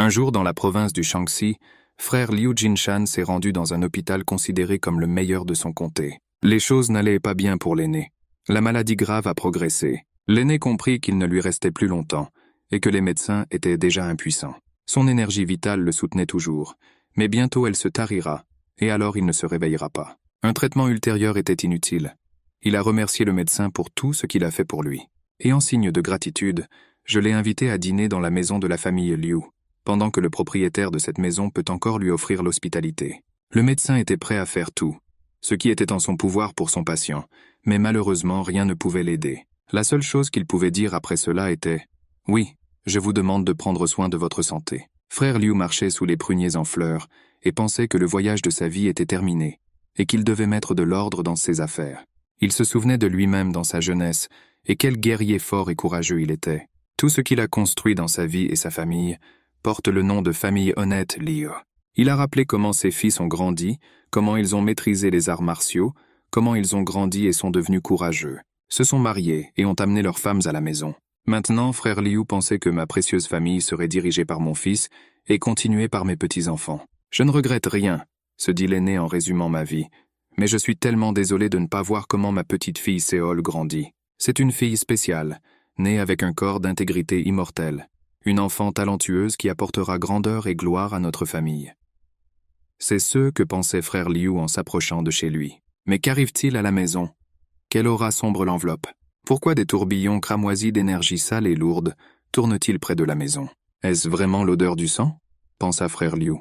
Un jour, dans la province du Shaanxi, frère Liu Jinshan s'est rendu dans un hôpital considéré comme le meilleur de son comté. Les choses n'allaient pas bien pour l'aîné. La maladie grave a progressé. L'aîné comprit qu'il ne lui restait plus longtemps et que les médecins étaient déjà impuissants. Son énergie vitale le soutenait toujours, mais bientôt elle se tarira, et alors il ne se réveillera pas. Un traitement ultérieur était inutile. Il a remercié le médecin pour tout ce qu'il a fait pour lui. Et en signe de gratitude, je l'ai invité à dîner dans la maison de la famille Liu, pendant que le propriétaire de cette maison peut encore lui offrir l'hospitalité. Le médecin était prêt à faire tout, ce qui était en son pouvoir pour son patient, mais malheureusement rien ne pouvait l'aider. La seule chose qu'il pouvait dire après cela était « Oui, je vous demande de prendre soin de votre santé ». Frère Liu marchait sous les pruniers en fleurs et pensait que le voyage de sa vie était terminé et qu'il devait mettre de l'ordre dans ses affaires. Il se souvenait de lui-même dans sa jeunesse et quel guerrier fort et courageux il était. Tout ce qu'il a construit dans sa vie et sa famille porte le nom de famille honnête Liu. Il a rappelé comment ses fils ont grandi, comment ils ont maîtrisé les arts martiaux, comment ils ont grandi et sont devenus courageux, se sont mariés et ont amené leurs femmes à la maison. Maintenant, frère Liu pensait que ma précieuse famille serait dirigée par mon fils et continuée par mes petits-enfants. Je ne regrette rien, se dit l'aîné en résumant ma vie, mais je suis tellement désolé de ne pas voir comment ma petite fille Séol grandit. C'est une fille spéciale, née avec un corps d'intégrité immortelle, une enfant talentueuse qui apportera grandeur et gloire à notre famille. C'est ce que pensait frère Liu en s'approchant de chez lui. Mais qu'arrive-t-il à la maison? Quelle aura sombre l'enveloppe? Pourquoi des tourbillons cramoisis d'énergie sale et lourde tournent-ils près de la maison? Est-ce vraiment l'odeur du sang? Pensa frère Liu.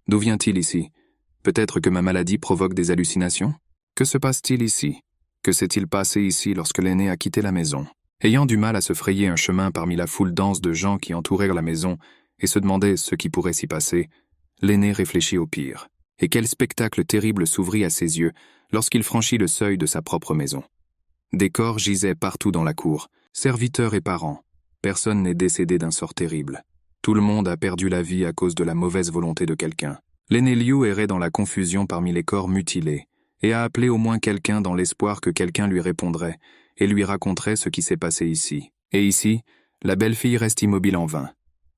D'où vient-il ici? Peut-être que ma maladie provoque des hallucinations? Que se passe-t-il ici? Que s'est-il passé ici lorsque l'aîné a quitté la maison? Ayant du mal à se frayer un chemin parmi la foule dense de gens qui entourèrent la maison et se demandaient ce qui pourrait s'y passer, l'aîné réfléchit au pire. Et quel spectacle terrible s'ouvrit à ses yeux lorsqu'il franchit le seuil de sa propre maison. Des corps gisaient partout dans la cour, serviteurs et parents. Personne n'est décédé d'un sort terrible. Tout le monde a perdu la vie à cause de la mauvaise volonté de quelqu'un. L'aîné Liu errait dans la confusion parmi les corps mutilés et a appelé au moins quelqu'un dans l'espoir que quelqu'un lui répondrait et lui raconterait ce qui s'est passé ici. Et ici, la belle-fille reste immobile en vain.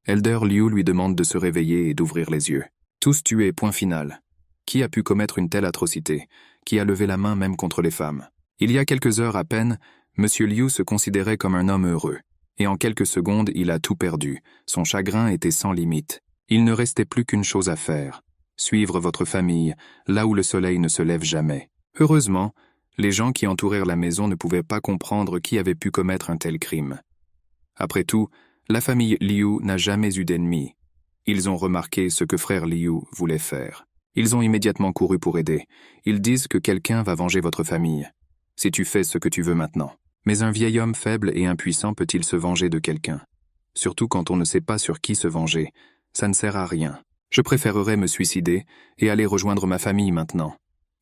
Elder Liu lui demande de se réveiller et d'ouvrir les yeux. Tous tués, point final. Qui a pu commettre une telle atrocité? Qui a levé la main même contre les femmes? Il y a quelques heures à peine, M. Liu se considérait comme un homme heureux. Et en quelques secondes, il a tout perdu. Son chagrin était sans limite. Il ne restait plus qu'une chose à faire. Suivre votre famille, là où le soleil ne se lève jamais. Heureusement, les gens qui entourèrent la maison ne pouvaient pas comprendre qui avait pu commettre un tel crime. Après tout, la famille Liu n'a jamais eu d'ennemis. Ils ont remarqué ce que frère Liu voulait faire. Ils ont immédiatement couru pour aider. Ils disent que quelqu'un va venger votre famille, si tu fais ce que tu veux maintenant. Mais un vieil homme faible et impuissant peut-il se venger de quelqu'un? Surtout quand on ne sait pas sur qui se venger. Ça ne sert à rien. Je préférerais me suicider et aller rejoindre ma famille maintenant.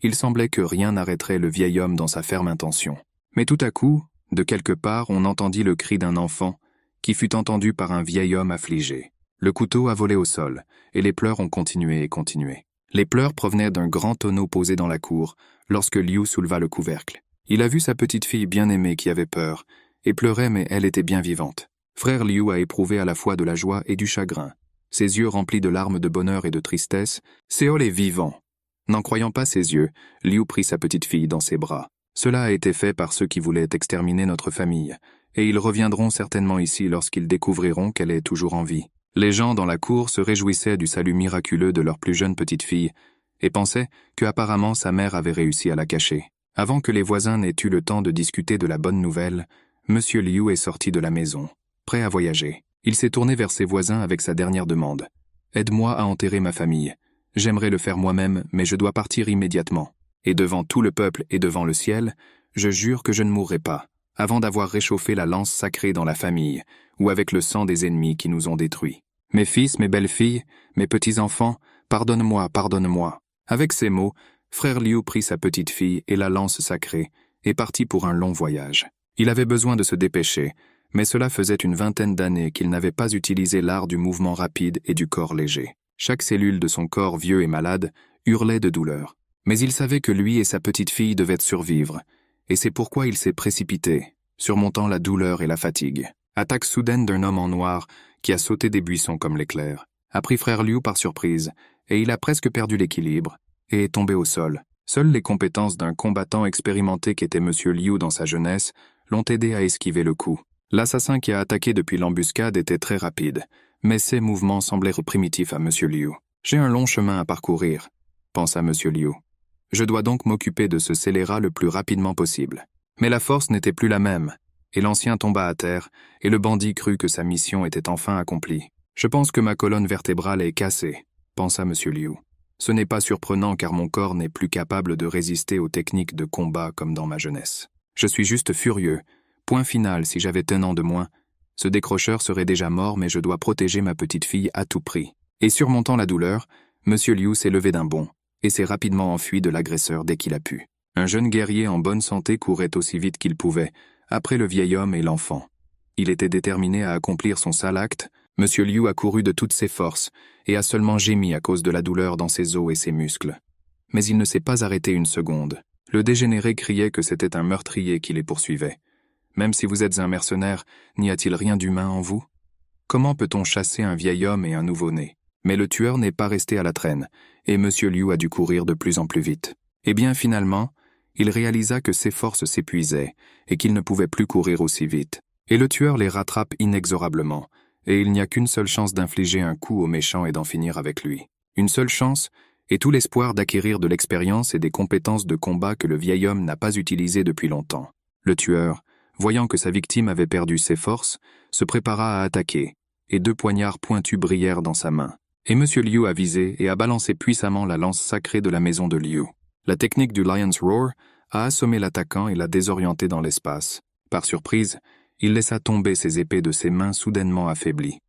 Il semblait que rien n'arrêterait le vieil homme dans sa ferme intention. Mais tout à coup, de quelque part, on entendit le cri d'un enfant qui fut entendu par un vieil homme affligé. Le couteau a volé au sol, et les pleurs ont continué et continué. Les pleurs provenaient d'un grand tonneau posé dans la cour, lorsque Liu souleva le couvercle. Il a vu sa petite fille bien-aimée qui avait peur, et pleurait mais elle était bien vivante. Frère Liu a éprouvé à la fois de la joie et du chagrin. Ses yeux remplis de larmes de bonheur et de tristesse, Séol est vivant. N'en croyant pas ses yeux, Liu prit sa petite fille dans ses bras. Cela a été fait par ceux qui voulaient exterminer notre famille, et ils reviendront certainement ici lorsqu'ils découvriront qu'elle est toujours en vie. Les gens dans la cour se réjouissaient du salut miraculeux de leur plus jeune petite fille et pensaient qu'apparemment sa mère avait réussi à la cacher. Avant que les voisins n'aient eu le temps de discuter de la bonne nouvelle, M. Liu est sorti de la maison, prêt à voyager. Il s'est tourné vers ses voisins avec sa dernière demande. « Aide-moi à enterrer ma famille. J'aimerais le faire moi-même, mais je dois partir immédiatement. Et devant tout le peuple et devant le ciel, je jure que je ne mourrai pas, avant d'avoir réchauffé la lance sacrée dans la famille, ou avec le sang des ennemis qui nous ont détruits. Mes fils, mes belles-filles, mes petits-enfants, pardonne-moi, pardonne-moi. » Avec ces mots, frère Liu prit sa petite fille et la lance sacrée et partit pour un long voyage. Il avait besoin de se dépêcher, mais cela faisait une vingtaine d'années qu'il n'avait pas utilisé l'art du mouvement rapide et du corps léger. Chaque cellule de son corps vieux et malade hurlait de douleur. Mais il savait que lui et sa petite fille devaient survivre, et c'est pourquoi il s'est précipité, surmontant la douleur et la fatigue. Attaque soudaine d'un homme en noir qui a sauté des buissons comme l'éclair. a pris frère Liu par surprise, et il a presque perdu l'équilibre, et est tombé au sol. Seules les compétences d'un combattant expérimenté qu'était Monsieur Liu dans sa jeunesse l'ont aidé à esquiver le coup. L'assassin qui a attaqué depuis l'embuscade était très rapide, mais ses mouvements semblaient primitifs à Monsieur Liu. J'ai un long chemin à parcourir, pensa Monsieur Liu. Je dois donc m'occuper de ce scélérat le plus rapidement possible. Mais la force n'était plus la même, et l'ancien tomba à terre, et le bandit crut que sa mission était enfin accomplie. Je pense que ma colonne vertébrale est cassée, pensa Monsieur Liu. Ce n'est pas surprenant car mon corps n'est plus capable de résister aux techniques de combat comme dans ma jeunesse. Je suis juste furieux. Point final, si j'avais un an de moins, ce décrocheur serait déjà mort, mais je dois protéger ma petite fille à tout prix. Et surmontant la douleur, Monsieur Liu s'est levé d'un bond, et s'est rapidement enfui de l'agresseur dès qu'il a pu. Un jeune guerrier en bonne santé courait aussi vite qu'il pouvait, après le vieil homme et l'enfant. Il était déterminé à accomplir son sale acte. Monsieur Liu a couru de toutes ses forces, et a seulement gémi à cause de la douleur dans ses os et ses muscles. Mais il ne s'est pas arrêté une seconde. Le dégénéré criait que c'était un meurtrier qui les poursuivait. Même si vous êtes un mercenaire, n'y a-t-il rien d'humain en vous? Comment peut-on chasser un vieil homme et un nouveau-né? Mais le tueur n'est pas resté à la traîne, et Monsieur Liu a dû courir de plus en plus vite. Et bien finalement, il réalisa que ses forces s'épuisaient, et qu'il ne pouvait plus courir aussi vite. Et le tueur les rattrape inexorablement, et il n'y a qu'une seule chance d'infliger un coup au méchant et d'en finir avec lui. Une seule chance, et tout l'espoir d'acquérir de l'expérience et des compétences de combat que le vieil homme n'a pas utilisées depuis longtemps. Le tueur, voyant que sa victime avait perdu ses forces, se prépara à attaquer, et 2 poignards pointus brillèrent dans sa main. Et Monsieur Liu a visé et a balancé puissamment la lance sacrée de la maison de Liu. La technique du Lion's Roar a assommé l'attaquant et l'a désorienté dans l'espace. Par surprise, il laissa tomber ses épées de ses mains soudainement affaiblies.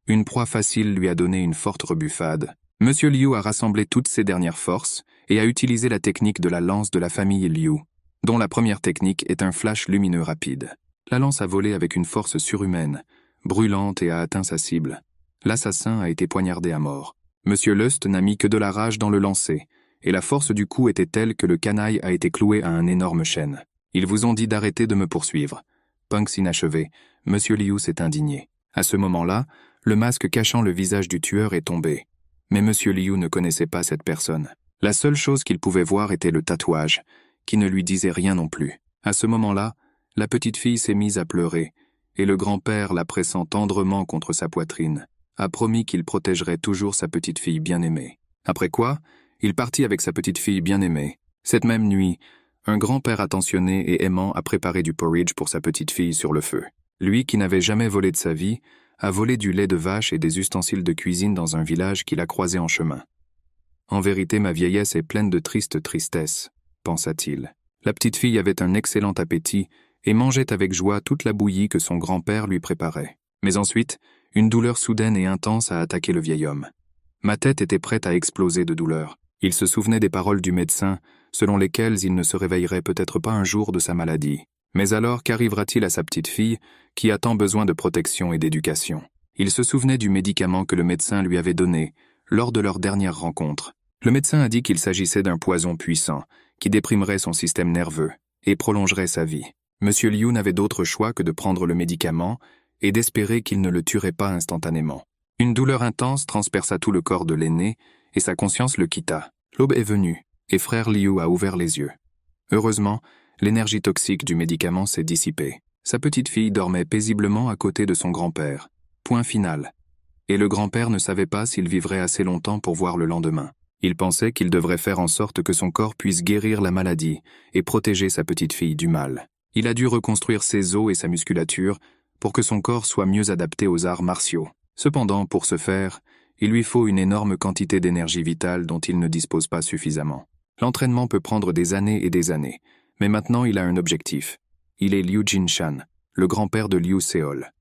Une proie facile lui a donné une forte rebuffade. Monsieur Liu a rassemblé toutes ses dernières forces et a utilisé la technique de la lance de la famille Liu, dont la première technique est un flash lumineux rapide. La lance a volé avec une force surhumaine, brûlante et a atteint sa cible. L'assassin a été poignardé à mort. Monsieur Lust n'a mis que de la rage dans le lancer, et la force du coup était telle que le canaille a été cloué à un énorme chêne. Ils vous ont dit d'arrêter de me poursuivre. Punks inachevé, Monsieur Liu s'est indigné. À ce moment-là, le masque cachant le visage du tueur est tombé. Mais Monsieur Liu ne connaissait pas cette personne. La seule chose qu'il pouvait voir était le tatouage, qui ne lui disait rien non plus. À ce moment-là, la petite fille s'est mise à pleurer, et le grand-père, la pressant tendrement contre sa poitrine, a promis qu'il protégerait toujours sa petite fille bien-aimée. Après quoi, il partit avec sa petite fille bien-aimée. Cette même nuit, un grand-père attentionné et aimant a préparé du porridge pour sa petite fille sur le feu. Lui, qui n'avait jamais volé de sa vie, a volé du lait de vache et des ustensiles de cuisine dans un village qu'il a croisé en chemin. En vérité, ma vieillesse est pleine de triste tristesse, pensa-t-il. La petite fille avait un excellent appétit et mangeait avec joie toute la bouillie que son grand-père lui préparait. Mais ensuite, une douleur soudaine et intense a attaqué le vieil homme. Ma tête était prête à exploser de douleur. Il se souvenait des paroles du médecin, selon lesquelles il ne se réveillerait peut-être pas un jour de sa maladie. Mais alors, qu'arrivera-t-il à sa petite fille, qui a tant besoin de protection et d'éducation? Il se souvenait du médicament que le médecin lui avait donné lors de leur dernière rencontre. Le médecin a dit qu'il s'agissait d'un poison puissant, qui déprimerait son système nerveux et prolongerait sa vie. Monsieur Liu n'avait d'autre choix que de prendre le médicament et d'espérer qu'il ne le tuerait pas instantanément. Une douleur intense transperça tout le corps de l'aîné et sa conscience le quitta. L'aube est venue, et frère Liu a ouvert les yeux. Heureusement, l'énergie toxique du médicament s'est dissipée. Sa petite fille dormait paisiblement à côté de son grand-père. Point final. Et le grand-père ne savait pas s'il vivrait assez longtemps pour voir le lendemain. Il pensait qu'il devrait faire en sorte que son corps puisse guérir la maladie et protéger sa petite fille du mal. Il a dû reconstruire ses os et sa musculature pour que son corps soit mieux adapté aux arts martiaux. Cependant, pour ce faire, il lui faut une énorme quantité d'énergie vitale dont il ne dispose pas suffisamment. L'entraînement peut prendre des années et des années, mais maintenant il a un objectif. Il est Liu Jinshan, le grand-père de Liu Seol.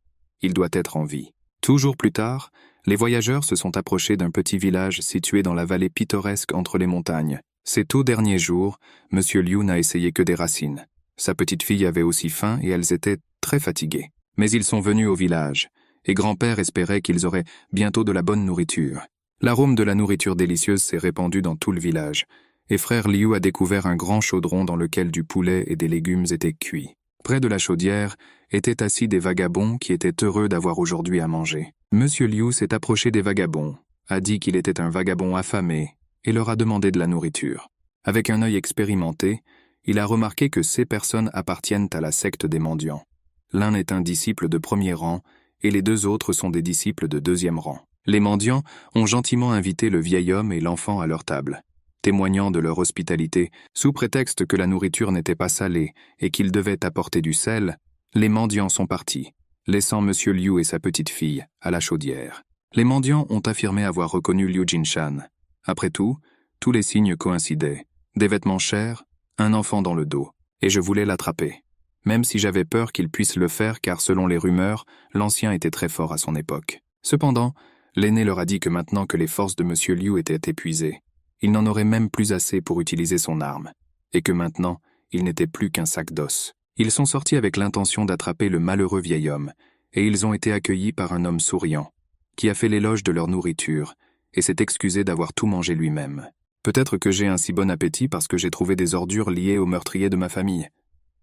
Il doit être en vie. Toujours plus tard, les voyageurs se sont approchés d'un petit village situé dans la vallée pittoresque entre les montagnes. Ces tout derniers jours, Monsieur Liu n'a essayé que des racines. Sa petite fille avait aussi faim et elles étaient très fatiguées. Mais ils sont venus au village, et grand-père espérait qu'ils auraient bientôt de la bonne nourriture. L'arôme de la nourriture délicieuse s'est répandu dans tout le village, et frère Liu a découvert un grand chaudron dans lequel du poulet et des légumes étaient cuits. Près de la chaudière étaient assis des vagabonds qui étaient heureux d'avoir aujourd'hui à manger. Monsieur Liu s'est approché des vagabonds, a dit qu'il était un vagabond affamé et leur a demandé de la nourriture. Avec un œil expérimenté, il a remarqué que ces personnes appartiennent à la secte des mendiants. L'un est un disciple de premier rang et les deux autres sont des disciples de deuxième rang. Les mendiants ont gentiment invité le vieil homme et l'enfant à leur table, témoignant de leur hospitalité, sous prétexte que la nourriture n'était pas salée et qu'ils devaient apporter du sel. Les mendiants sont partis, laissant M. Liu et sa petite fille à la chaudière. Les mendiants ont affirmé avoir reconnu Liu Jinshan. Après tout, tous les signes coïncidaient. Des vêtements chers, un enfant dans le dos, et je voulais l'attraper. Même si j'avais peur qu'il puisse le faire car selon les rumeurs, l'ancien était très fort à son époque. Cependant, l'aîné leur a dit que maintenant que les forces de M. Liu étaient épuisées, il n'en aurait même plus assez pour utiliser son arme, et que maintenant, il n'était plus qu'un sac d'os. Ils sont sortis avec l'intention d'attraper le malheureux vieil homme, et ils ont été accueillis par un homme souriant, qui a fait l'éloge de leur nourriture, et s'est excusé d'avoir tout mangé lui-même. Peut-être que j'ai un si bon appétit parce que j'ai trouvé des ordures liées au meurtrier de ma famille.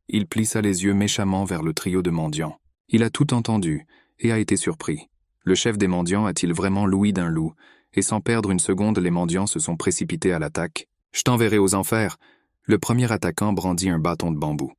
Il plissa les yeux méchamment vers le trio de mendiants. Il a tout entendu, et a été surpris. Le chef des mendiants a-t-il vraiment l'ouïe d'un loup, et sans perdre une seconde, les mendiants se sont précipités à l'attaque. « Je t'enverrai aux enfers !» Le premier attaquant brandit un bâton de bambou.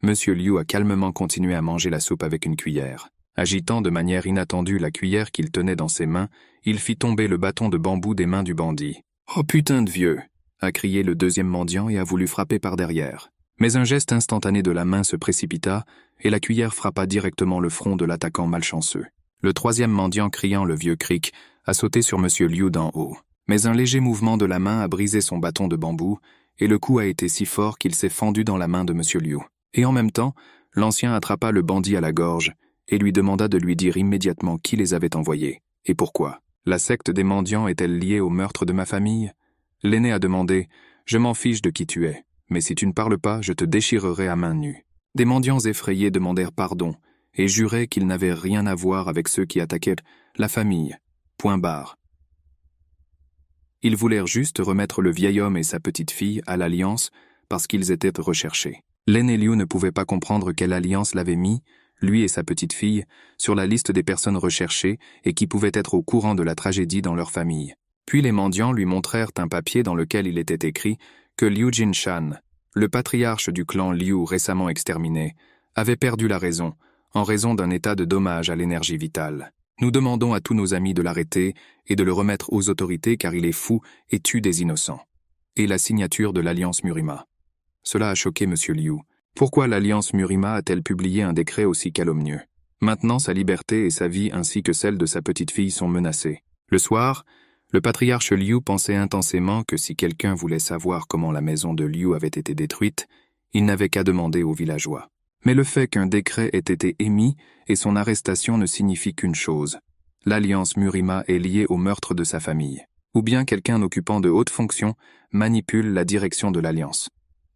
Monsieur Liu a calmement continué à manger la soupe avec une cuillère. Agitant de manière inattendue la cuillère qu'il tenait dans ses mains, il fit tomber le bâton de bambou des mains du bandit. « Oh putain de vieux !» a crié le deuxième mendiant et a voulu frapper par derrière. Mais un geste instantané de la main se précipita, et la cuillère frappa directement le front de l'attaquant malchanceux. Le troisième mendiant criant le vieux cric a sauté sur M. Liu d'en haut. Mais un léger mouvement de la main a brisé son bâton de bambou, et le coup a été si fort qu'il s'est fendu dans la main de M. Liu. Et en même temps, l'ancien attrapa le bandit à la gorge et lui demanda de lui dire immédiatement qui les avait envoyés, et pourquoi. La secte des mendiants est-elle liée au meurtre de ma famille? L'aîné a demandé « Je m'en fiche de qui tu es, mais si tu ne parles pas, je te déchirerai à main nue. » Des mendiants effrayés demandèrent pardon et juraient qu'ils n'avaient rien à voir avec ceux qui attaquaient la famille. Point barre. Ils voulèrent juste remettre le vieil homme et sa petite fille à l'Alliance parce qu'ils étaient recherchés. L'aîné Liu ne pouvait pas comprendre quelle alliance l'avait mis, lui et sa petite fille, sur la liste des personnes recherchées et qui pouvaient être au courant de la tragédie dans leur famille. Puis les mendiants lui montrèrent un papier dans lequel il était écrit que Liu Jinshan, le patriarche du clan Liu récemment exterminé, avait perdu la raison en raison d'un état de dommage à l'énergie vitale. Nous demandons à tous nos amis de l'arrêter et de le remettre aux autorités car il est fou et tue des innocents. Et la signature de l'Alliance Murima. Cela a choqué M. Liu. Pourquoi l'Alliance Murima a-t-elle publié un décret aussi calomnieux? Maintenant, sa liberté et sa vie ainsi que celle de sa petite fille sont menacées. Le soir, le patriarche Liu pensait intensément que si quelqu'un voulait savoir comment la maison de Liu avait été détruite, il n'avait qu'à demander aux villageois. Mais le fait qu'un décret ait été émis et son arrestation ne signifie qu'une chose. L'Alliance Murima est liée au meurtre de sa famille. Ou bien quelqu'un occupant de hautes fonctions manipule la direction de l'Alliance.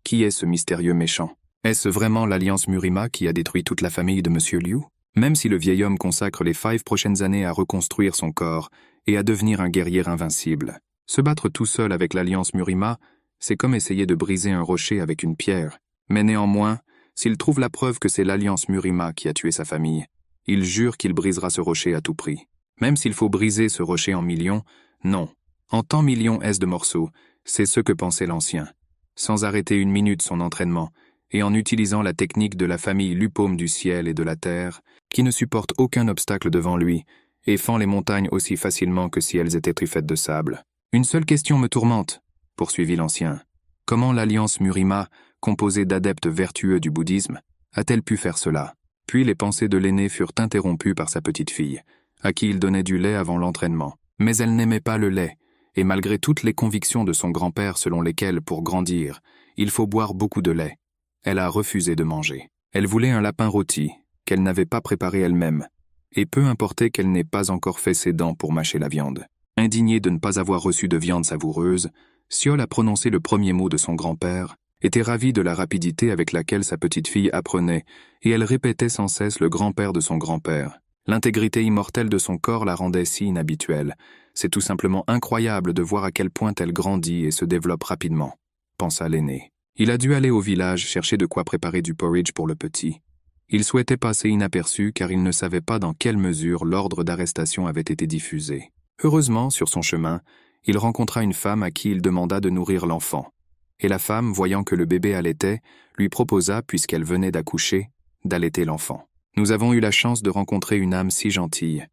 Qui est ce mystérieux méchant? Est-ce vraiment l'Alliance Murima qui a détruit toute la famille de M. Liu? Même si le vieil homme consacre les 5 prochaines années à reconstruire son corps et à devenir un guerrier invincible, se battre tout seul avec l'Alliance Murima, c'est comme essayer de briser un rocher avec une pierre. Mais néanmoins, s'il trouve la preuve que c'est l'Alliance Murima qui a tué sa famille, il jure qu'il brisera ce rocher à tout prix. Même s'il faut briser ce rocher en millions, non. En tant millions est de morceaux, c'est ce que pensait l'ancien. Sans arrêter une minute son entraînement, et en utilisant la technique de la famille Lupaume du ciel et de la terre, qui ne supporte aucun obstacle devant lui, et fend les montagnes aussi facilement que si elles étaient faites de sable. Une seule question me tourmente, poursuivit l'ancien. Comment l'Alliance Murima, composée d'adeptes vertueux du bouddhisme, a-t-elle pu faire cela? Puis les pensées de l'aîné furent interrompues par sa petite fille, à qui il donnait du lait avant l'entraînement. Mais elle n'aimait pas le lait, et malgré toutes les convictions de son grand-père selon lesquelles, pour grandir, il faut boire beaucoup de lait, elle a refusé de manger. Elle voulait un lapin rôti, qu'elle n'avait pas préparé elle-même, et peu importait qu'elle n'ait pas encore fait ses dents pour mâcher la viande. Indignée de ne pas avoir reçu de viande savoureuse, Siol a prononcé le premier mot de son grand-père, était ravie de la rapidité avec laquelle sa petite fille apprenait, et elle répétait sans cesse le grand-père de son grand-père. L'intégrité immortelle de son corps la rendait si inhabituelle. C'est tout simplement incroyable de voir à quel point elle grandit et se développe rapidement, pensa l'aîné. Il a dû aller au village chercher de quoi préparer du porridge pour le petit. Il souhaitait passer inaperçu car il ne savait pas dans quelle mesure l'ordre d'arrestation avait été diffusé. Heureusement, sur son chemin, il rencontra une femme à qui il demanda de nourrir l'enfant. Et la femme, voyant que le bébé allaitait, lui proposa, puisqu'elle venait d'accoucher, d'allaiter l'enfant. Nous avons eu la chance de rencontrer une âme si gentille.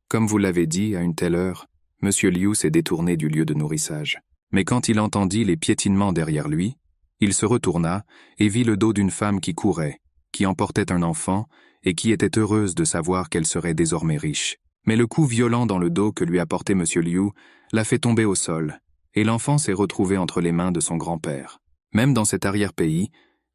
Comme vous l'avez dit, à une telle heure, M. Liu s'est détourné du lieu de nourrissage. Mais quand il entendit les piétinements derrière lui, il se retourna et vit le dos d'une femme qui courait, qui emportait un enfant et qui était heureuse de savoir qu'elle serait désormais riche. Mais le coup violent dans le dos que lui apportait M. Liu l'a fait tomber au sol, et l'enfant s'est retrouvé entre les mains de son grand-père. Même dans cet arrière-pays,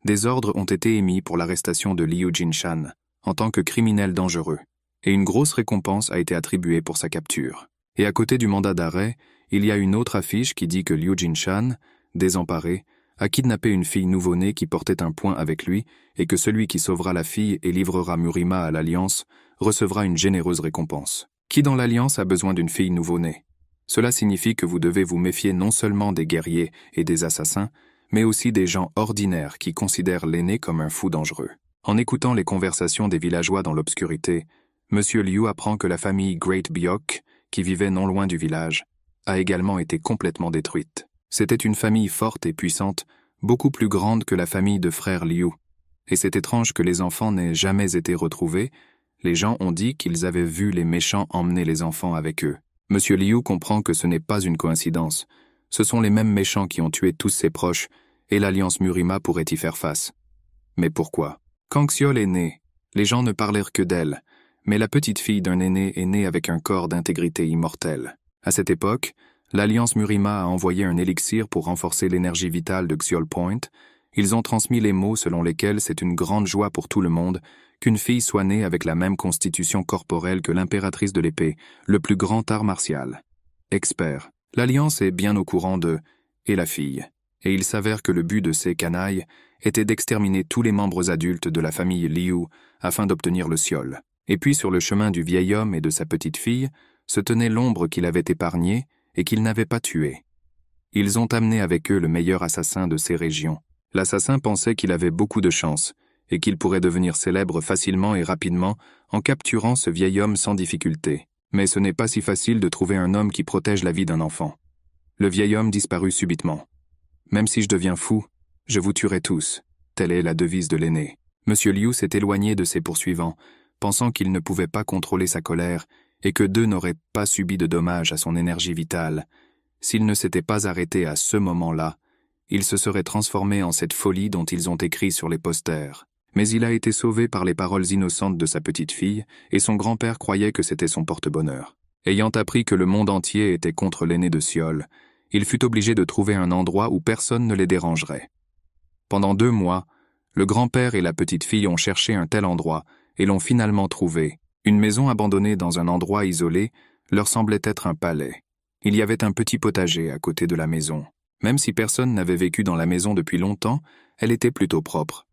des ordres ont été émis pour l'arrestation de Liu Jinshan en tant que criminel dangereux, et une grosse récompense a été attribuée pour sa capture. Et à côté du mandat d'arrêt, il y a une autre affiche qui dit que Liu Jinshan, désemparé, a kidnappé une fille nouveau-née qui portait un point avec lui et que celui qui sauvera la fille et livrera Murima à l'Alliance recevra une généreuse récompense. Qui dans l'Alliance a besoin d'une fille nouveau-née? Cela signifie que vous devez vous méfier non seulement des guerriers et des assassins, mais aussi des gens ordinaires qui considèrent l'aîné comme un fou dangereux. En écoutant les conversations des villageois dans l'obscurité, M. Liu apprend que la famille Great Byok, qui vivait non loin du village, a également été complètement détruite. C'était une famille forte et puissante, beaucoup plus grande que la famille de frères Liu. Et c'est étrange que les enfants n'aient jamais été retrouvés. Les gens ont dit qu'ils avaient vu les méchants emmener les enfants avec eux. M. Liu comprend que ce n'est pas une coïncidence. Ce sont les mêmes méchants qui ont tué tous ses proches, et l'Alliance Murima pourrait y faire face. Mais pourquoi? Quand Xiol est née, les gens ne parlèrent que d'elle, mais la petite fille d'un aîné est née avec un corps d'intégrité immortelle. À cette époque, l'Alliance Murima a envoyé un élixir pour renforcer l'énergie vitale de Xiol Point. Ils ont transmis les mots selon lesquels c'est une grande joie pour tout le monde qu'une fille soit née avec la même constitution corporelle que l'impératrice de l'épée, le plus grand art martial. Expert, l'Alliance est bien au courant de « et la fille », et il s'avère que le but de ces canailles était d'exterminer tous les membres adultes de la famille Liu afin d'obtenir le Xiol. Et puis sur le chemin du vieil homme et de sa petite fille se tenait l'ombre qu'il avait épargnée et qu'il n'avait pas tuée. Ils ont amené avec eux le meilleur assassin de ces régions. L'assassin pensait qu'il avait beaucoup de chance et qu'il pourrait devenir célèbre facilement et rapidement en capturant ce vieil homme sans difficulté. Mais ce n'est pas si facile de trouver un homme qui protège la vie d'un enfant. Le vieil homme disparut subitement. « Même si je deviens fou, je vous tuerai tous », telle est la devise de l'aîné. M. Liu s'est éloigné de ses poursuivants, pensant qu'il ne pouvait pas contrôler sa colère et que d'eux n'auraient pas subi de dommages à son énergie vitale. S'il ne s'était pas arrêté à ce moment-là, il se serait transformé en cette folie dont ils ont écrit sur les posters. Mais il a été sauvé par les paroles innocentes de sa petite fille, et son grand-père croyait que c'était son porte-bonheur. Ayant appris que le monde entier était contre l'aîné de Xiol, il fut obligé de trouver un endroit où personne ne les dérangerait. Pendant 2 mois, le grand-père et la petite fille ont cherché un tel endroit et l'ont finalement trouvé. Une maison abandonnée dans un endroit isolé leur semblait être un palais. Il y avait un petit potager à côté de la maison. Même si personne n'avait vécu dans la maison depuis longtemps, elle était plutôt propre.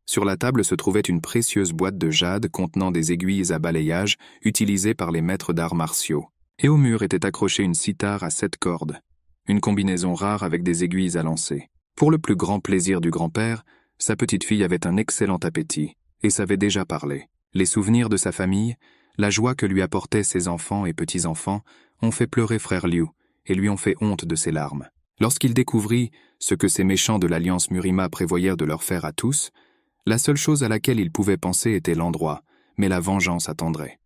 Sur la table se trouvait une précieuse boîte de jade contenant des aiguilles à balayage utilisées par les maîtres d'arts martiaux. Et au mur était accrochée une cithare à 7 cordes, une combinaison rare avec des aiguilles à lancer. Pour le plus grand plaisir du grand-père, sa petite fille avait un excellent appétit et savait déjà parler. Les souvenirs de sa famille, la joie que lui apportaient ses enfants et petits-enfants, ont fait pleurer frère Liu et lui ont fait honte de ses larmes. Lorsqu'il découvrit ce que ces méchants de l'Alliance Murima prévoyèrent de leur faire à tous, la seule chose à laquelle il pouvait penser était l'endroit, mais la vengeance attendrait.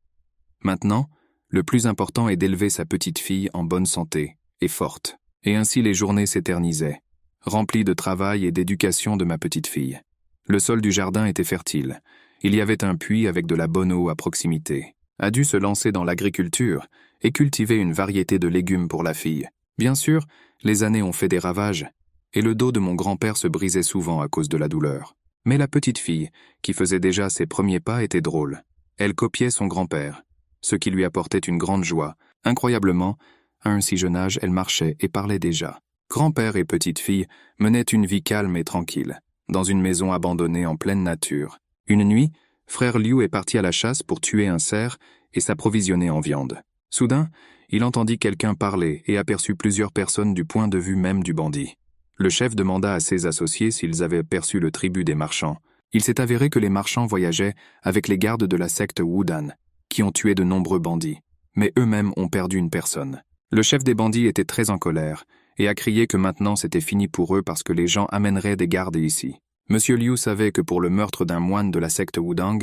Maintenant, le plus important est d'élever sa petite fille en bonne santé et forte. Et ainsi les journées s'éternisaient, remplies de travail et d'éducation de ma petite fille. Le sol du jardin était fertile. Il y avait un puits avec de la bonne eau à proximité. A dû se lancer dans l'agriculture et cultiver une variété de légumes pour la fille. Bien sûr, les années ont fait des ravages, et le dos de mon grand-père se brisait souvent à cause de la douleur. Mais la petite fille, qui faisait déjà ses premiers pas, était drôle. Elle copiait son grand-père, ce qui lui apportait une grande joie. Incroyablement, à un si jeune âge, elle marchait et parlait déjà. Grand-père et petite fille menaient une vie calme et tranquille, dans une maison abandonnée en pleine nature. Une nuit, frère Liu est parti à la chasse pour tuer un cerf et s'approvisionner en viande. Soudain, il entendit quelqu'un parler et aperçut plusieurs personnes du point de vue même du bandit. Le chef demanda à ses associés s'ils avaient perçu le tribut des marchands. Il s'est avéré que les marchands voyageaient avec les gardes de la secte Wudan, qui ont tué de nombreux bandits. mais eux-mêmes ont perdu une personne. Le chef des bandits était très en colère et a crié que maintenant c'était fini pour eux parce que les gens amèneraient des gardes ici. Monsieur Liu savait que pour le meurtre d'un moine de la secte Wudang,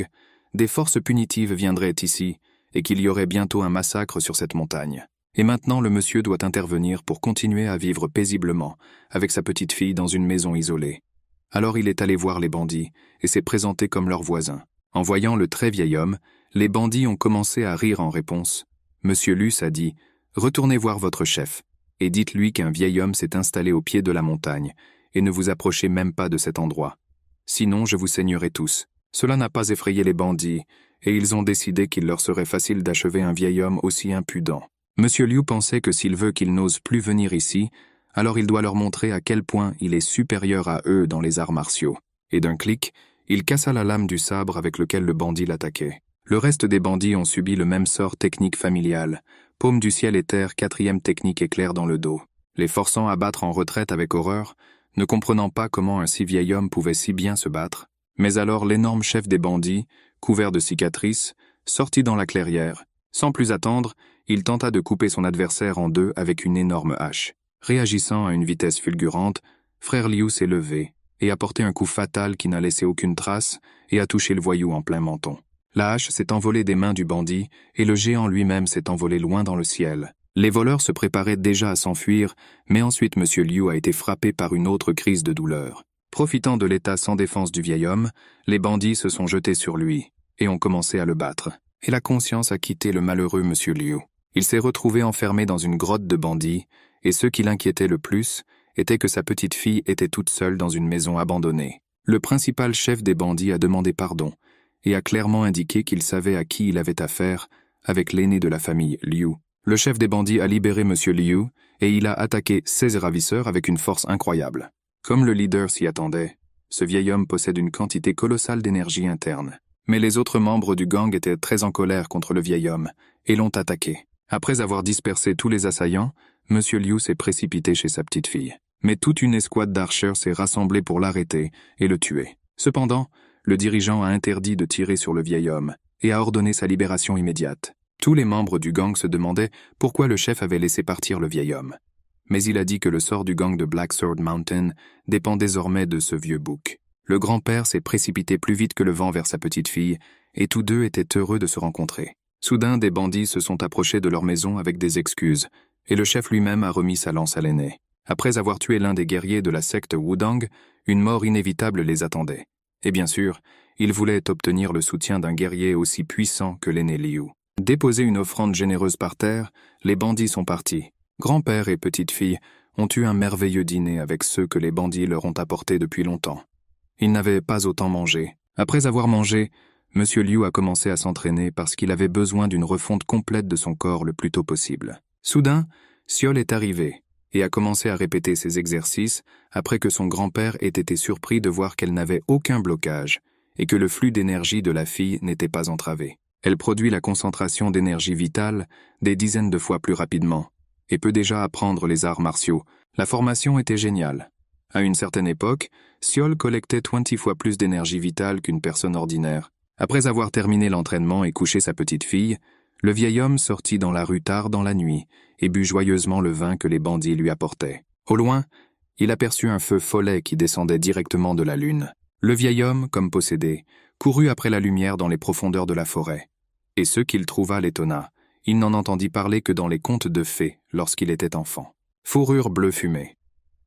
des forces punitives viendraient ici et qu'il y aurait bientôt un massacre sur cette montagne. Et maintenant le monsieur doit intervenir pour continuer à vivre paisiblement avec sa petite fille dans une maison isolée. Alors il est allé voir les bandits et s'est présenté comme leur voisin. En voyant le très vieil homme, les bandits ont commencé à rire en réponse. Monsieur Luce a dit « Retournez voir votre chef et dites-lui qu'un vieil homme s'est installé au pied de la montagne et ne vous approchez même pas de cet endroit. Sinon je vous saignerai tous. » Cela n'a pas effrayé les bandits et ils ont décidé qu'il leur serait facile d'achever un vieil homme aussi impudent. Monsieur Liu pensait que s'il veut qu'ils n'osent plus venir ici, alors il doit leur montrer à quel point il est supérieur à eux dans les arts martiaux. Et d'un clic, il cassa la lame du sabre avec lequel le bandit l'attaquait. Le reste des bandits ont subi le même sort technique familial. Paume du ciel et terre, 4e technique éclair dans le dos. Les forçant à battre en retraite avec horreur, ne comprenant pas comment un si vieil homme pouvait si bien se battre. Mais alors l'énorme chef des bandits, couvert de cicatrices, sortit dans la clairière. Sans plus attendre, il tenta de couper son adversaire en deux avec une énorme hache. Réagissant à une vitesse fulgurante, frère Liu s'est levé et a porté un coup fatal qui n'a laissé aucune trace et a touché le voyou en plein menton. La hache s'est envolée des mains du bandit et le géant lui-même s'est envolé loin dans le ciel. Les voleurs se préparaient déjà à s'enfuir, mais ensuite M. Liu a été frappé par une autre crise de douleur. Profitant de l'état sans défense du vieil homme, les bandits se sont jetés sur lui et ont commencé à le battre. Et la conscience a quitté le malheureux M. Liu. Il s'est retrouvé enfermé dans une grotte de bandits, et ce qui l'inquiétait le plus était que sa petite fille était toute seule dans une maison abandonnée. Le principal chef des bandits a demandé pardon et a clairement indiqué qu'il savait à qui il avait affaire avec l'aîné de la famille, Liu. Le chef des bandits a libéré M. Liu et il a attaqué 16 ravisseurs avec une force incroyable. Comme le leader s'y attendait, ce vieil homme possède une quantité colossale d'énergie interne. Mais les autres membres du gang étaient très en colère contre le vieil homme et l'ont attaqué. Après avoir dispersé tous les assaillants, M. Liu s'est précipité chez sa petite fille. Mais toute une escouade d'archers s'est rassemblée pour l'arrêter et le tuer. Cependant, le dirigeant a interdit de tirer sur le vieil homme et a ordonné sa libération immédiate. Tous les membres du gang se demandaient pourquoi le chef avait laissé partir le vieil homme. Mais il a dit que le sort du gang de Black Sword Mountain dépend désormais de ce vieux bouc. Le grand-père s'est précipité plus vite que le vent vers sa petite-fille, et tous deux étaient heureux de se rencontrer. Soudain, des bandits se sont approchés de leur maison avec des excuses, et le chef lui-même a remis sa lance à l'aîné. Après avoir tué l'un des guerriers de la secte Wudang, une mort inévitable les attendait. Et bien sûr, ils voulaient obtenir le soutien d'un guerrier aussi puissant que l'aîné Liu. Déposé une offrande généreuse par terre, les bandits sont partis. Grand-père et petite-fille ont eu un merveilleux dîner avec ceux que les bandits leur ont apportés depuis longtemps. Ils n'avaient pas autant mangé. Après avoir mangé, M. Liu a commencé à s'entraîner parce qu'il avait besoin d'une refonte complète de son corps le plus tôt possible. Soudain, Siol est arrivé et a commencé à répéter ses exercices après que son grand-père ait été surpris de voir qu'elle n'avait aucun blocage et que le flux d'énergie de la fille n'était pas entravé. Elle produit la concentration d'énergie vitale des dizaines de fois plus rapidement et peut déjà apprendre les arts martiaux. La formation était géniale. À une certaine époque, Siol collectait 20 fois plus d'énergie vitale qu'une personne ordinaire. Après avoir terminé l'entraînement et couché sa petite fille, le vieil homme sortit dans la rue tard dans la nuit et but joyeusement le vin que les bandits lui apportaient. Au loin, il aperçut un feu follet qui descendait directement de la lune. Le vieil homme, comme possédé, courut après la lumière dans les profondeurs de la forêt. Et ce qu'il trouva l'étonna. Il n'en entendit parler que dans les contes de fées lorsqu'il était enfant. Fourrure bleue fumée.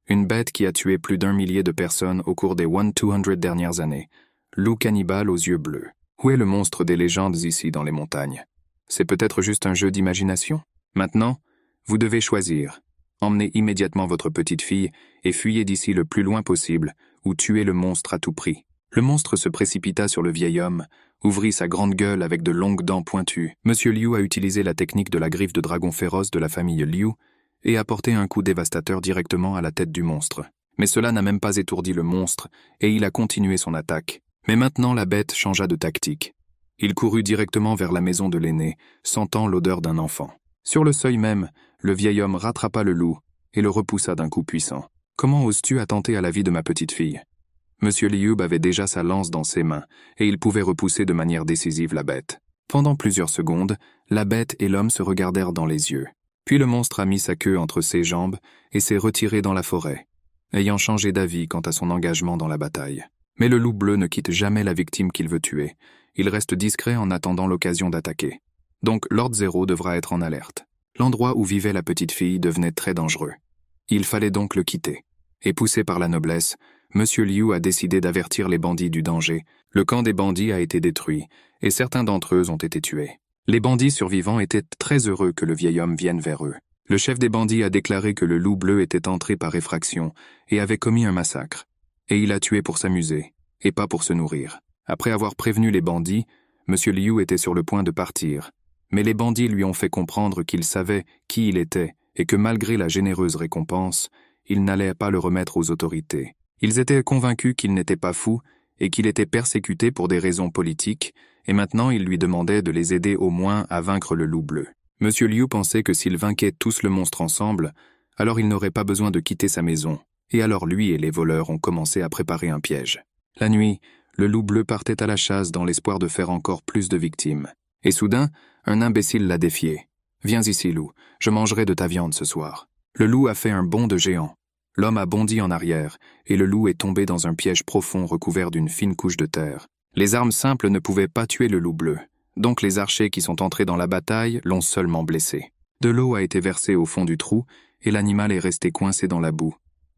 Une bête qui a tué plus d'1 millier de personnes au cours des 200 dernières années. Loup cannibale aux yeux bleus. Où est le monstre des légendes ici dans les montagnes? C'est peut-être juste un jeu d'imagination? Maintenant, vous devez choisir. Emmenez immédiatement votre petite fille et fuyez d'ici le plus loin possible ou tuez le monstre à tout prix. Le monstre se précipita sur le vieil homme, ouvrit sa grande gueule avec de longues dents pointues. Monsieur Liu a utilisé la technique de la griffe de dragon féroce de la famille Liu et a porté un coup dévastateur directement à la tête du monstre. Mais cela n'a même pas étourdi le monstre et il a continué son attaque. Mais maintenant la bête changea de tactique. Il courut directement vers la maison de l'aîné, sentant l'odeur d'un enfant. Sur le seuil même, le vieil homme rattrapa le loup et le repoussa d'un coup puissant. « Comment oses-tu attenter à la vie de ma petite fille ?» Monsieur Liu avait déjà sa lance dans ses mains et il pouvait repousser de manière décisive la bête. Pendant plusieurs secondes, la bête et l'homme se regardèrent dans les yeux. Puis le monstre a mis sa queue entre ses jambes et s'est retiré dans la forêt, ayant changé d'avis quant à son engagement dans la bataille. Mais le loup bleu ne quitte jamais la victime qu'il veut tuer. Il reste discret en attendant l'occasion d'attaquer. Donc Lord Zero devra être en alerte. L'endroit où vivait la petite fille devenait très dangereux. Il fallait donc le quitter. Et poussé par la noblesse, Monsieur Liu a décidé d'avertir les bandits du danger. Le camp des bandits a été détruit, et certains d'entre eux ont été tués. Les bandits survivants étaient très heureux que le vieil homme vienne vers eux. Le chef des bandits a déclaré que le loup bleu était entré par effraction et avait commis un massacre. Et il a tué pour s'amuser, et pas pour se nourrir. Après avoir prévenu les bandits, Monsieur Liu était sur le point de partir. Mais les bandits lui ont fait comprendre qu'ils savaient qui il était et que malgré la généreuse récompense, ils n'allaient pas le remettre aux autorités. Ils étaient convaincus qu'il n'était pas fou et qu'il était persécuté pour des raisons politiques, et maintenant ils lui demandaient de les aider au moins à vaincre le loup bleu. Monsieur Liu pensait que s'ils vainquaient tous le monstre ensemble, alors il n'aurait pas besoin de quitter sa maison, et alors lui et les voleurs ont commencé à préparer un piège. La nuit, le loup bleu partait à la chasse dans l'espoir de faire encore plus de victimes. Et soudain, un imbécile l'a défié. « Viens ici, loup, je mangerai de ta viande ce soir. » Le loup a fait un bond de géant. L'homme a bondi en arrière, et le loup est tombé dans un piège profond recouvert d'une fine couche de terre. Les armes simples ne pouvaient pas tuer le loup bleu, donc les archers qui sont entrés dans la bataille l'ont seulement blessé. De l'eau a été versée au fond du trou, et l'animal est resté coincé dans la boue.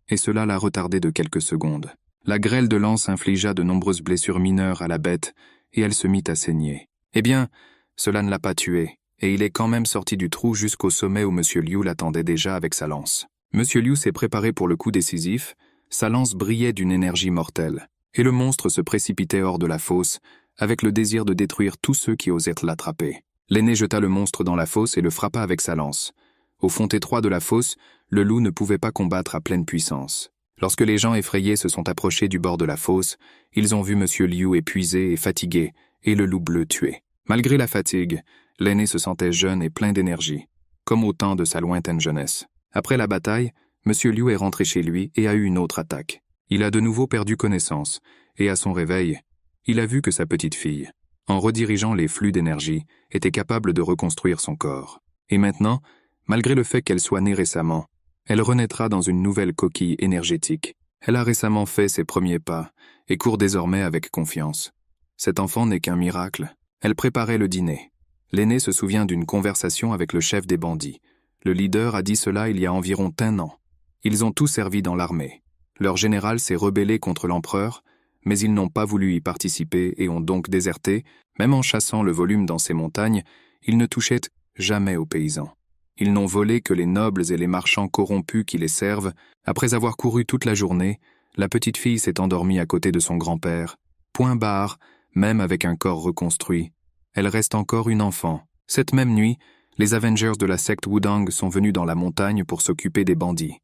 Et cela l'a retardé de quelques secondes. La grêle de lance infligea de nombreuses blessures mineures à la bête, et elle se mit à saigner. Eh bien, cela ne l'a pas tué, et il est quand même sorti du trou jusqu'au sommet où Monsieur Liu l'attendait déjà avec sa lance. Monsieur Liu s'est préparé pour le coup décisif, sa lance brillait d'une énergie mortelle, et le monstre se précipitait hors de la fosse, avec le désir de détruire tous ceux qui osèrent l'attraper. L'aîné jeta le monstre dans la fosse et le frappa avec sa lance. Au fond étroit de la fosse, le loup ne pouvait pas combattre à pleine puissance. Lorsque les gens effrayés se sont approchés du bord de la fosse, ils ont vu Monsieur Liu épuisé et fatigué, et le loup bleu tué. Malgré la fatigue, l'aîné se sentait jeune et plein d'énergie, comme au temps de sa lointaine jeunesse. Après la bataille, Monsieur Liu est rentré chez lui et a eu une autre attaque. Il a de nouveau perdu connaissance, et à son réveil, il a vu que sa petite fille, en redirigeant les flux d'énergie, était capable de reconstruire son corps. Et maintenant, malgré le fait qu'elle soit née récemment, elle renaîtra dans une nouvelle coquille énergétique. Elle a récemment fait ses premiers pas, et court désormais avec confiance. Cet enfant n'est qu'un miracle. Elle préparait le dîner. L'aîné se souvient d'une conversation avec le chef des bandits. Le leader a dit cela il y a environ 1 an. Ils ont tous servi dans l'armée. Leur général s'est rebellé contre l'empereur, mais ils n'ont pas voulu y participer et ont donc déserté. Même en chassant le volume dans ces montagnes, ils ne touchaient jamais aux paysans. Ils n'ont volé que les nobles et les marchands corrompus qui les servent. Après avoir couru toute la journée, la petite fille s'est endormie à côté de son grand-père. Point barre, même avec un corps reconstruit. Elle reste encore une enfant. Cette même nuit, les Avengers de la secte Wudang sont venus dans la montagne pour s'occuper des bandits.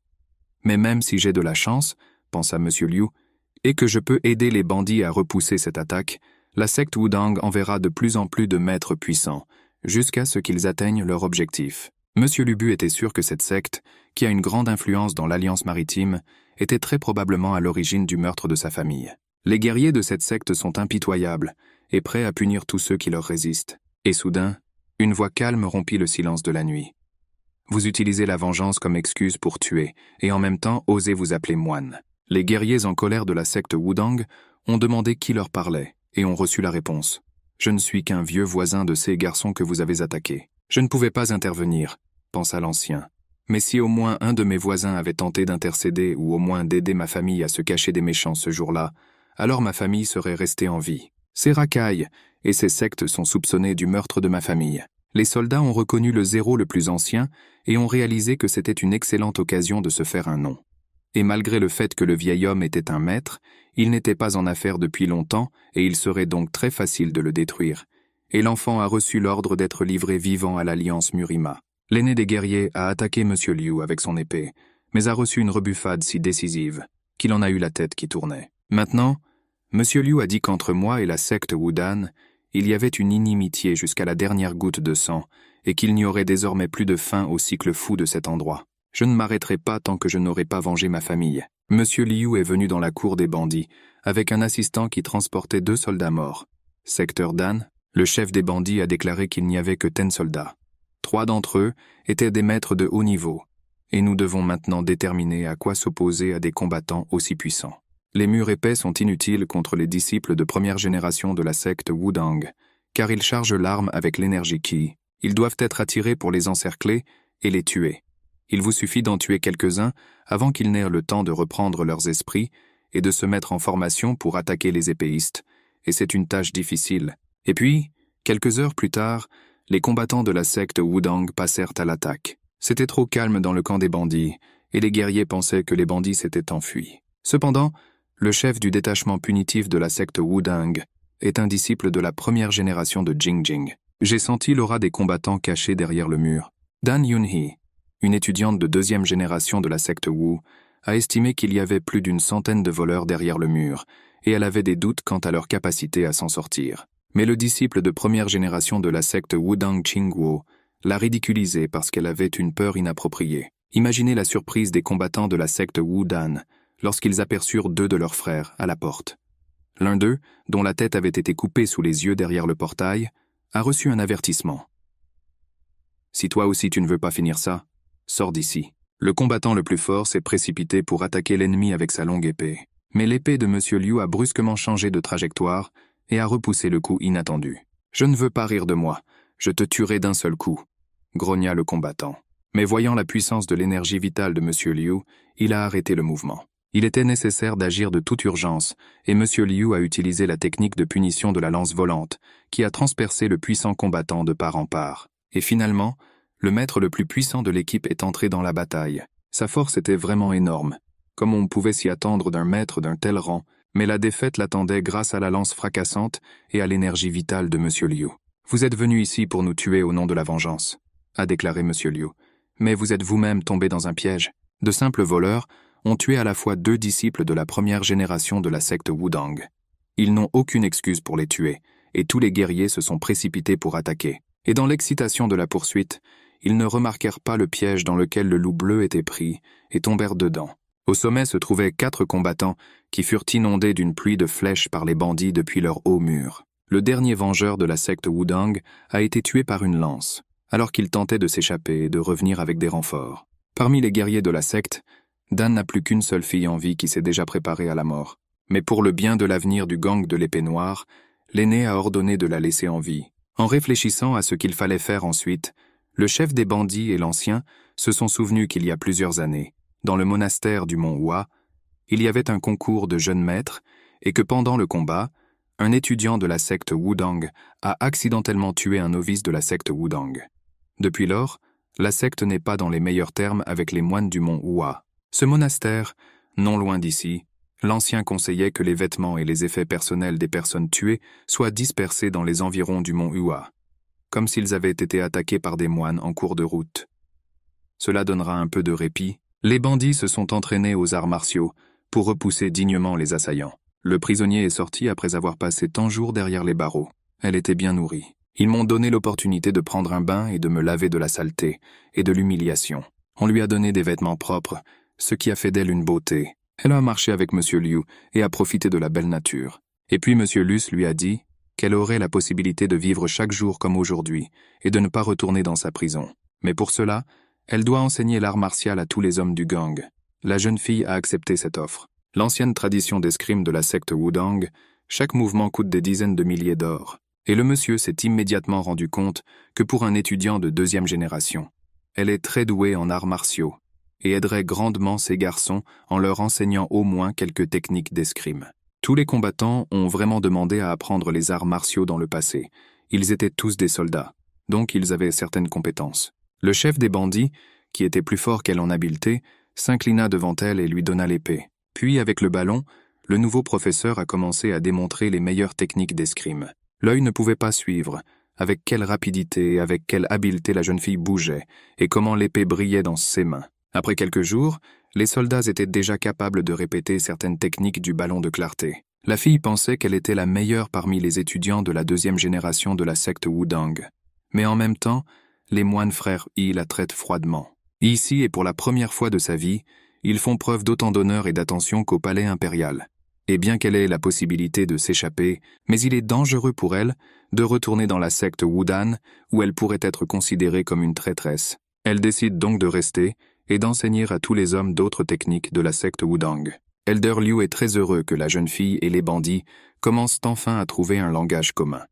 Mais même si j'ai de la chance, pensa Monsieur Liu, et que je peux aider les bandits à repousser cette attaque, la secte Wudang enverra de plus en plus de maîtres puissants, jusqu'à ce qu'ils atteignent leur objectif. Monsieur Lubu était sûr que cette secte, qui a une grande influence dans l'Alliance maritime, était très probablement à l'origine du meurtre de sa famille. Les guerriers de cette secte sont impitoyables et prêts à punir tous ceux qui leur résistent. Et soudain, une voix calme rompit le silence de la nuit. Vous utilisez la vengeance comme excuse pour tuer, et en même temps osez vous appeler moine. Les guerriers en colère de la secte Wudang ont demandé qui leur parlait, et ont reçu la réponse. Je ne suis qu'un vieux voisin de ces garçons que vous avez attaqués. Je ne pouvais pas intervenir, pensa l'ancien. Mais si au moins un de mes voisins avait tenté d'intercéder ou au moins d'aider ma famille à se cacher des méchants ce jour-là, alors ma famille serait restée en vie. Ces racailles et ces sectes sont soupçonnés du meurtre de ma famille. Les soldats ont reconnu le Zéro le plus ancien et ont réalisé que c'était une excellente occasion de se faire un nom. Et malgré le fait que le vieil homme était un maître, il n'était pas en affaires depuis longtemps et il serait donc très facile de le détruire. Et l'enfant a reçu l'ordre d'être livré vivant à l'Alliance Murima. L'aîné des guerriers a attaqué Monsieur Liu avec son épée, mais a reçu une rebuffade si décisive qu'il en a eu la tête qui tournait. Maintenant, Monsieur Liu a dit qu'entre moi et la secte Wudan, il y avait une inimitié jusqu'à la dernière goutte de sang et qu'il n'y aurait désormais plus de fin au cycle fou de cet endroit. Je ne m'arrêterai pas tant que je n'aurai pas vengé ma famille. Monsieur Liu est venu dans la cour des bandits, avec un assistant qui transportait 2 soldats morts. Secteur Dan, Le chef des bandits a déclaré qu'il n'y avait que 10 soldats. 3 d'entre eux étaient des maîtres de haut niveau, et nous devons maintenant déterminer à quoi s'opposer à des combattants aussi puissants. Les murs épais sont inutiles contre les disciples de première génération de la secte Wudang, car ils chargent l'arme avec l'énergie Qi. Ils doivent être attirés pour les encercler et les tuer. Il vous suffit d'en tuer quelques-uns avant qu'ils n'aient le temps de reprendre leurs esprits et de se mettre en formation pour attaquer les épéistes, et c'est une tâche difficile. Et puis, quelques heures plus tard, les combattants de la secte Wudang passèrent à l'attaque. C'était trop calme dans le camp des bandits, et les guerriers pensaient que les bandits s'étaient enfuis. Cependant, le chef du détachement punitif de la secte Wudang est un disciple de la première génération de Jingjing. J'ai senti l'aura des combattants cachés derrière le mur. Dan Yunhee, une étudiante de 2e génération de la secte Wu, a estimé qu'il y avait plus d'une centaine de voleurs derrière le mur, et elle avait des doutes quant à leur capacité à s'en sortir. Mais le disciple de première génération de la secte Wudang Qingguo l'a ridiculisée parce qu'elle avait une peur inappropriée. Imaginez la surprise des combattants de la secte Wudan lorsqu'ils aperçurent 2 de leurs frères à la porte. L'un d'eux, dont la tête avait été coupée sous les yeux derrière le portail, a reçu un avertissement. « Si toi aussi tu ne veux pas finir ça, sors d'ici. » Le combattant le plus fort s'est précipité pour attaquer l'ennemi avec sa longue épée. Mais l'épée de M. Liu a brusquement changé de trajectoire et a repoussé le coup inattendu. « Je ne veux pas rire de moi, je te tuerai d'un seul coup », grogna le combattant. Mais voyant la puissance de l'énergie vitale de M. Liu, il a arrêté le mouvement. Il était nécessaire d'agir de toute urgence, et M. Liu a utilisé la technique de punition de la lance volante, qui a transpercé le puissant combattant de part en part. Et finalement, le maître le plus puissant de l'équipe est entré dans la bataille. Sa force était vraiment énorme, comme on pouvait s'y attendre d'un maître d'un tel rang, mais la défaite l'attendait grâce à la lance fracassante et à l'énergie vitale de M. Liu. « Vous êtes venu ici pour nous tuer au nom de la vengeance », a déclaré M. Liu. « Mais vous êtes vous-même tombé dans un piège. De simples voleurs ont tué à la fois 2 disciples de la première génération de la secte Wudang. Ils n'ont aucune excuse pour les tuer, et tous les guerriers se sont précipités pour attaquer. Et dans l'excitation de la poursuite, ils ne remarquèrent pas le piège dans lequel le loup bleu était pris et tombèrent dedans. Au sommet se trouvaient 4 combattants qui furent inondés d'une pluie de flèches par les bandits depuis leur haut mur. Le dernier vengeur de la secte Wudang a été tué par une lance, alors qu'il tentait de s'échapper et de revenir avec des renforts. Parmi les guerriers de la secte, Dan n'a plus qu'une seule fille en vie qui s'est déjà préparée à la mort. Mais pour le bien de l'avenir du gang de l'épée noire, l'aîné a ordonné de la laisser en vie. En réfléchissant à ce qu'il fallait faire ensuite, le chef des bandits et l'ancien se sont souvenus qu'il y a plusieurs années, dans le monastère du mont Hua, il y avait un concours de jeunes maîtres et que pendant le combat, un étudiant de la secte Wudang a accidentellement tué un novice de la secte Wudang. Depuis lors, la secte n'est pas dans les meilleurs termes avec les moines du mont Hua. Ce monastère, non loin d'ici, l'ancien conseillait que les vêtements et les effets personnels des personnes tuées soient dispersés dans les environs du mont Hua, comme s'ils avaient été attaqués par des moines en cours de route. Cela donnera un peu de répit. Les bandits se sont entraînés aux arts martiaux pour repousser dignement les assaillants. Le prisonnier est sorti après avoir passé tant de jours derrière les barreaux. Elle était bien nourrie. Ils m'ont donné l'opportunité de prendre un bain et de me laver de la saleté et de l'humiliation. On lui a donné des vêtements propres, ce qui a fait d'elle une beauté. Elle a marché avec M. Liu et a profité de la belle nature. Et puis M. Luce lui a dit qu'elle aurait la possibilité de vivre chaque jour comme aujourd'hui et de ne pas retourner dans sa prison. Mais pour cela, elle doit enseigner l'art martial à tous les hommes du gang. La jeune fille a accepté cette offre. L'ancienne tradition d'escrime de la secte Wudang, chaque mouvement coûte des dizaines de milliers d'or. Et le monsieur s'est immédiatement rendu compte que pour un étudiant de 2e génération, elle est très douée en arts martiaux et aiderait grandement ces garçons en leur enseignant au moins quelques techniques d'escrime. Tous les combattants ont vraiment demandé à apprendre les arts martiaux dans le passé. Ils étaient tous des soldats, donc ils avaient certaines compétences. Le chef des bandits, qui était plus fort qu'elle en habileté, s'inclina devant elle et lui donna l'épée. Puis, avec le ballon, le nouveau professeur a commencé à démontrer les meilleures techniques d'escrime. L'œil ne pouvait pas suivre, avec quelle rapidité et avec quelle habileté la jeune fille bougeait, et comment l'épée brillait dans ses mains. Après quelques jours, les soldats étaient déjà capables de répéter certaines techniques du ballon de clarté. La fille pensait qu'elle était la meilleure parmi les étudiants de la 2e génération de la secte Wudang. Mais en même temps, les moines frères Yi la traitent froidement. Ici, et pour la première fois de sa vie, ils font preuve d'autant d'honneur et d'attention qu'au palais impérial. et bien qu'elle ait la possibilité de s'échapper, mais il est dangereux pour elle de retourner dans la secte Wudan, où elle pourrait être considérée comme une traîtresse. Elle décide donc de rester et d'enseigner à tous les hommes d'autres techniques de la secte Wudang. Elder Liu est très heureux que la jeune fille et les bandits commencent enfin à trouver un langage commun.